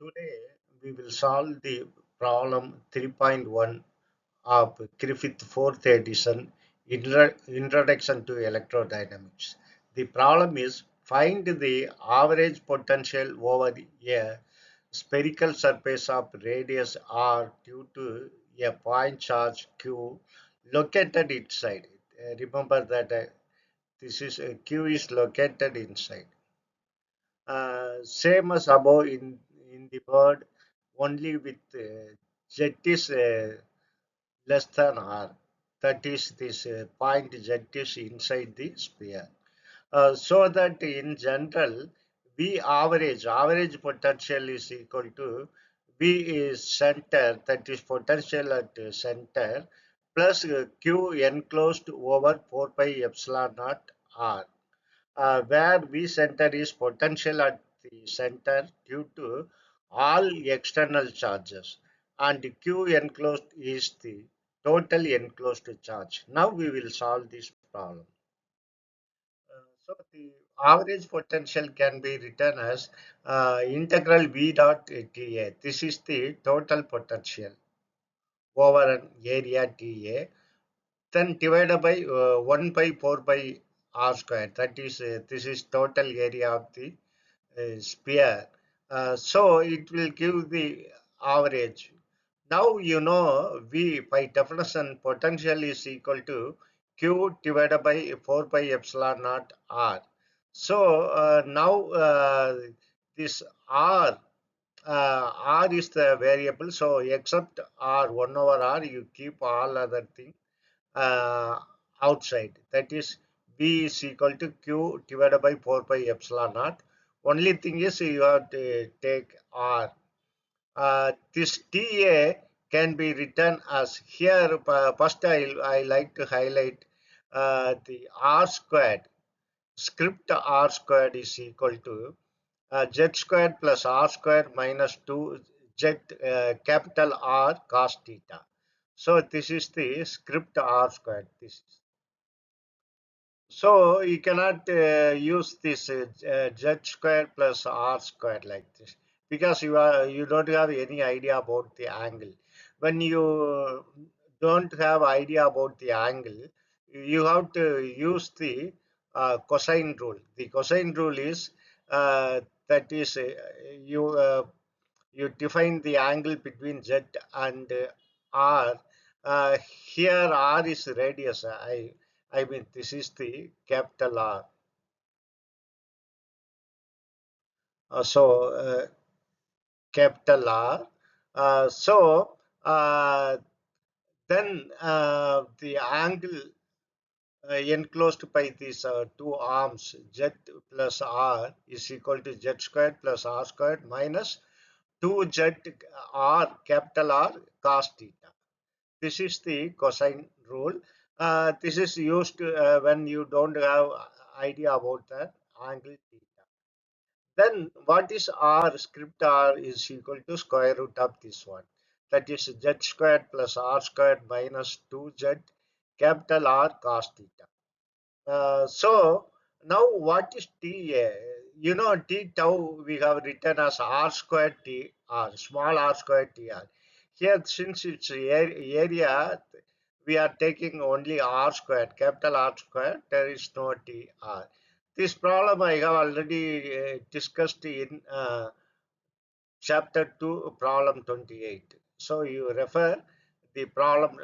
Today we will solve the problem 3.1 of Griffith 4th edition Introduction to Electrodynamics. The problem is find the average potential over a spherical surface of radius r due to a point charge q located inside. Remember that this is q is located inside. Same as above in the word, only with z is less than r. That is, this point z is inside the sphere. So that in general, average potential is equal to V is center, that is potential at center, plus q enclosed over 4 pi epsilon naught r, where V center is potential at the center due to all external charges, and Q enclosed is the total enclosed charge. Now we will solve this problem. So the average potential can be written as integral V dot TA. This is the total potential over an area TA, then divided by 1 by 4 by r square. That is, this is total area of the sphere. So it will give the average. Now you know V by definition potential is equal to Q divided by 4 pi epsilon naught R. So now this R, R is the variable. So except R, 1 over R, you keep all other things uh, outside. That is, V is equal to Q divided by 4 pi epsilon naught. Only thing is you have to take R. This TA can be written as here. First, I like to highlight the R squared. Script R squared is equal to Z squared plus R squared minus 2 Z capital R cos theta. So this is the script R squared. This is. So you cannot use this z square plus r square like this, because you don't have any idea about the angle. When you don't have idea about the angle, you have to use the cosine rule. The cosine rule is that is you you define the angle between z and r. Here r is radius. I mean, this is the capital R. So capital R. So then the angle enclosed by these two arms Z plus R is equal to Z squared plus R squared minus 2Z R capital R cos theta. This is the cosine rule. This is used when you don't have idea about the angle theta. Then what is R? Script R is equal to square root of this one. That is Z squared plus R squared minus 2Z capital R cos theta. So now what is TA? You know T tau we have written as R squared T R, small r squared T R. Here since it's area, we are taking only R squared, capital R squared, there is no T R. This problem I have already discussed in chapter 2, problem 28. So you refer the problem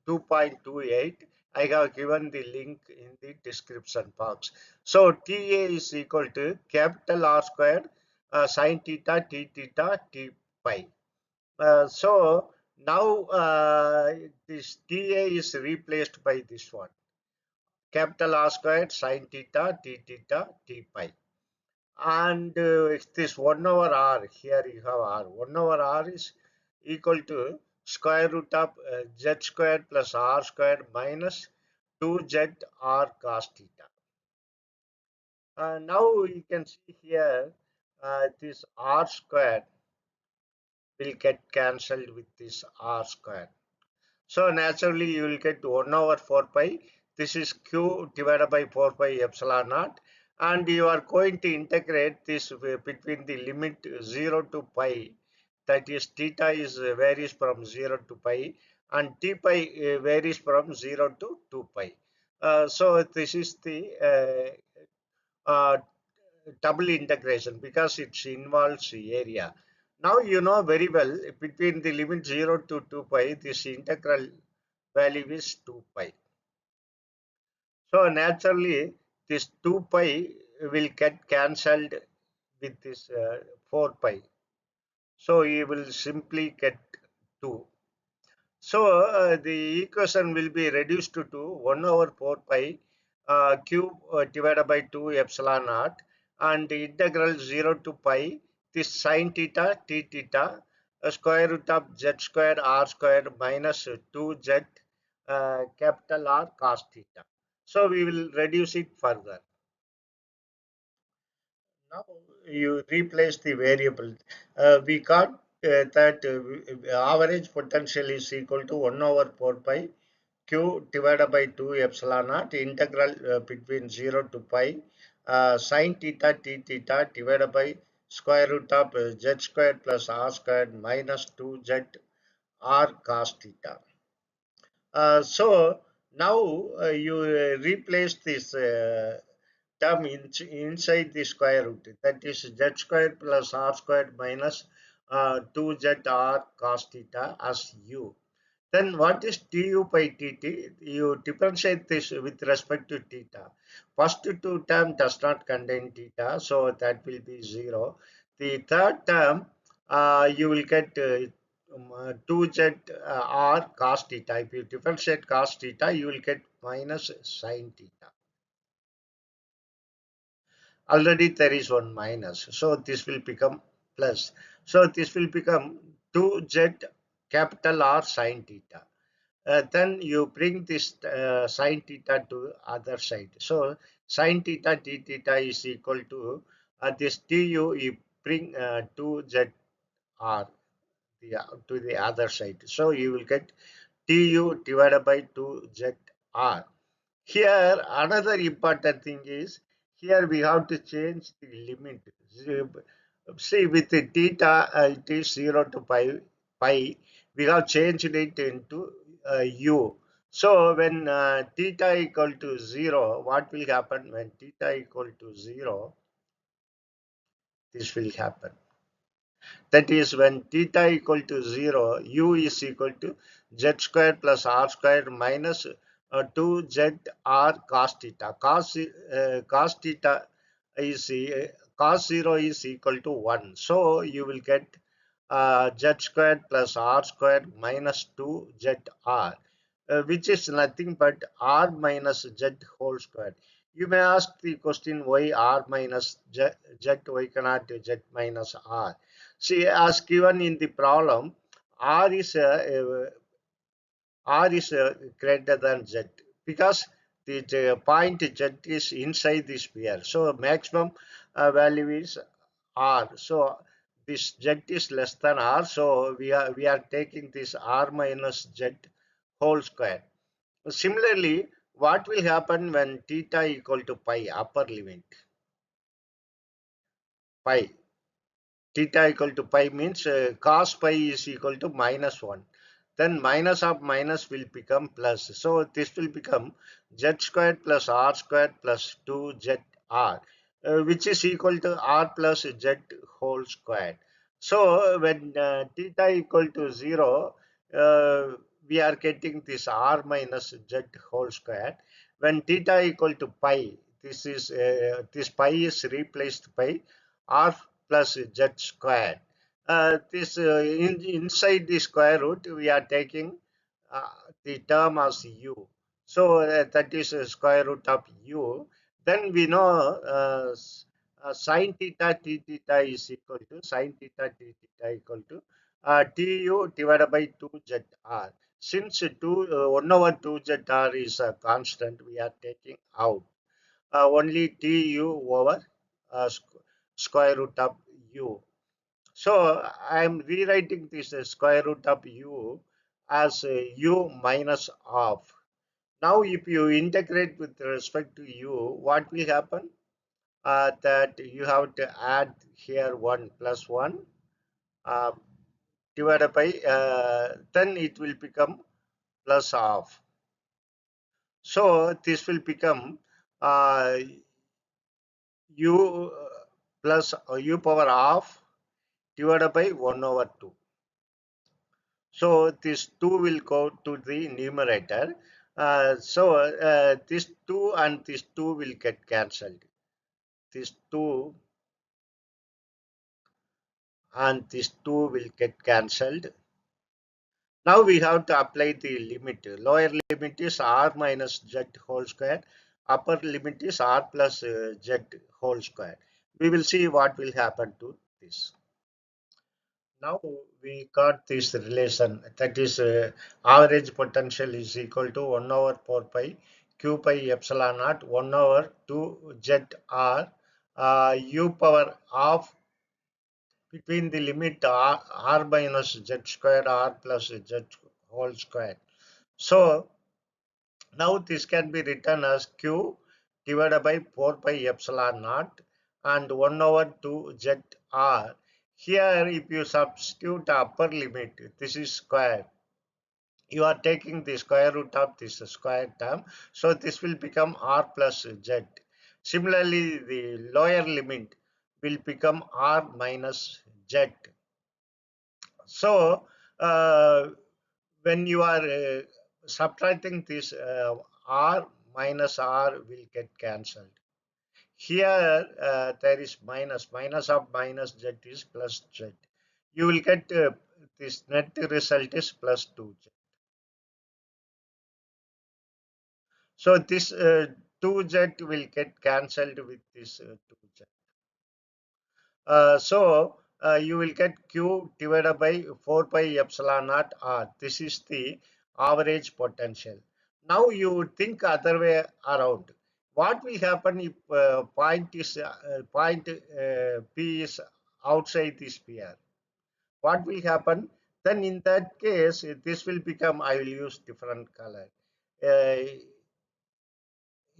2.28. I have given the link in the description box. So TA is equal to capital R squared sine theta t theta t pi. So now this TA is replaced by this one, capital R squared sine theta t theta t pi. And this 1 over r, here you have r, 1 over r is equal to square root of z squared plus r squared minus 2z r cos theta. Now you can see here this r squared will get cancelled with this r squared. So naturally you will get 1 over 4 pi. This is q divided by 4 pi epsilon naught. and you are going to integrate this between the limit 0 to pi, that is theta is varies from 0 to pi, and t pi varies from 0 to 2 pi. So this is the double integration because it involves area. Now you know very well between the limit 0 to 2 pi, this integral value is 2 pi. So naturally, this 2 pi will get cancelled with this 4 pi. So you will simply get 2. So the equation will be reduced to 1 over 4 pi cube divided by 2 epsilon naught, and the integral 0 to pi this sine theta t theta square root of z squared r squared minus 2z capital R cos theta. So we will reduce it further. Now you replace the variable. We got that average potential is equal to 1 over 4 pi q divided by 2 epsilon naught integral between 0 to pi sine theta t theta divided by square root of z squared plus r squared minus 2z r cos theta. So now you replace this term inside the square root, that is z squared plus r squared minus 2z r cos theta as u. Then what is du by dt? You differentiate this with respect to theta. First two term does not contain theta, so that will be 0. The third term, you will get 2z r cos theta. If you differentiate cos theta, you will get minus sine theta. Already there is one minus, so this will become plus. So this will become 2z capital R sine theta. Then you bring this sine theta to other side. So sine theta d theta is equal to this du, you bring 2z r to the other side. So you will get du divided by 2z r. Here, another important thing is, here we have to change the limit. See, with the theta, it is 0 to pi. We have changed it into u. So, when theta equal to 0, what will happen when theta equal to 0? This will happen. That is when theta equal to 0, u is equal to z squared plus r squared minus 2z r cos theta. Cos theta is cos 0 is equal to 1. So you will get z squared plus r squared minus 2z r, which is nothing but r minus z whole squared. You may ask the question why r minus z, why cannot z minus r? See, as given in the problem, r is greater than z because the point z is inside the sphere. So maximum value is r. So this z is less than r. So we are taking this r minus z whole square. Similarly, what will happen when theta equal to pi, upper limit? Pi. Theta equal to pi means cos pi is equal to minus 1. Then minus of minus will become plus. So this will become z squared plus r squared plus 2zr, which is equal to r plus z whole squared. So when theta equal to 0, uh, we are getting this r minus z whole squared. When theta equal to pi, this pi is replaced by r plus z squared. This inside the square root, we are taking uh, the term as u. So that is square root of u. Then we know sine theta t theta is equal to sine theta t theta equal to du divided by 2zr. Since 1 over 2zr is a constant, we are taking out only du over square root of u. So I am rewriting this square root of u as u minus of. Now if you integrate with respect to u, what will happen? that you have to add here 1 plus 1 uh, divided by, then it will become plus half. So this will become uh, u plus u power half divided by 1 over 2. So this 2 will go to the numerator. This 2 and this 2 will get cancelled. This 2 and this 2 will get cancelled. Now we have to apply the limit. Lower limit is r minus z whole square. Upper limit is r plus z whole square. We will see what will happen to this. Now we got this relation, that is average potential is equal to 1 over 4 pi q pi epsilon naught 1 over 2 z r u power half between the limit r minus z square r plus z whole square. So now this can be written as q divided by 4 pi epsilon naught and 1 over 2 z r. Here if you substitute the upper limit, this is square. You are taking the square root of this square term. So this will become r plus z. Similarly, the lower limit will become r minus z. So when you are subtracting this, r minus r will get cancelled. Here there is minus of minus z is plus z. You will get this net result is plus 2z. So this 2z will get cancelled with this 2z. You will get q divided by 4 pi epsilon naught r. This is the average potential. Now you think other way around. What will happen if point P is outside the sphere? What will happen? Then in that case, this will become, I will use different color. Uh,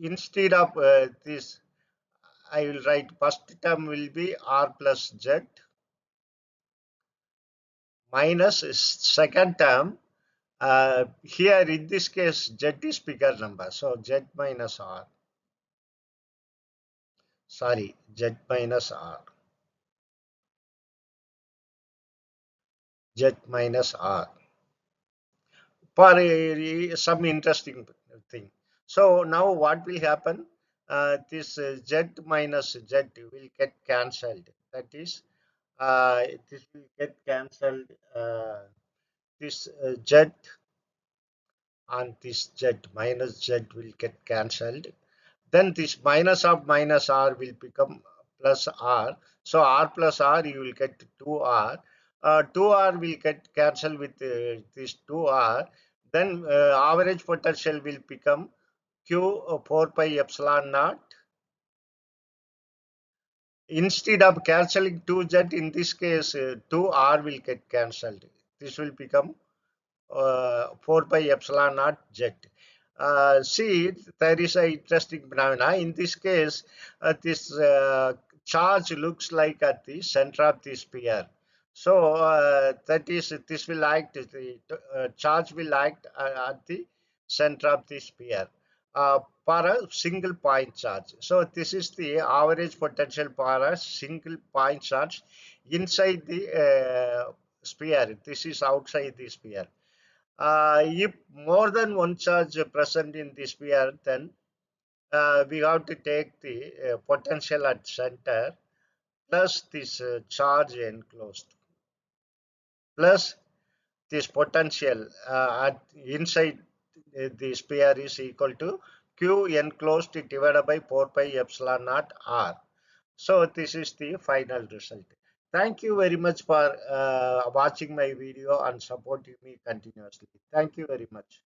Instead of this, I will write first term will be r plus z minus second term. Here in this case, z is bigger number. So z minus r. Sorry, z minus r. Z minus r. For some interesting thing. So now what will happen? This z minus z will get cancelled. That is, this will get cancelled. This z and this z minus z will get cancelled. Then this minus of minus r will become plus r. So r plus r you will get 2r. 2r will get cancelled with this 2r. Then average potential will become q 4 pi epsilon naught. Instead of cancelling 2z, in this case 2r will get cancelled. This will become 4 pi epsilon naught z. See, there is an interesting phenomena. In this case, this charge looks like at the center of the sphere. So that is, this will act, the charge will act at the center of the sphere for a single point charge. So this is the average potential for a single point charge inside the sphere. This is outside the sphere. If more than one charge present in the sphere, then we have to take the potential at center plus this charge enclosed plus this potential at inside the sphere is equal to q enclosed divided by 4 pi epsilon naught r. So this is the final result. Thank you very much for watching my video and supporting me continuously. Thank you very much.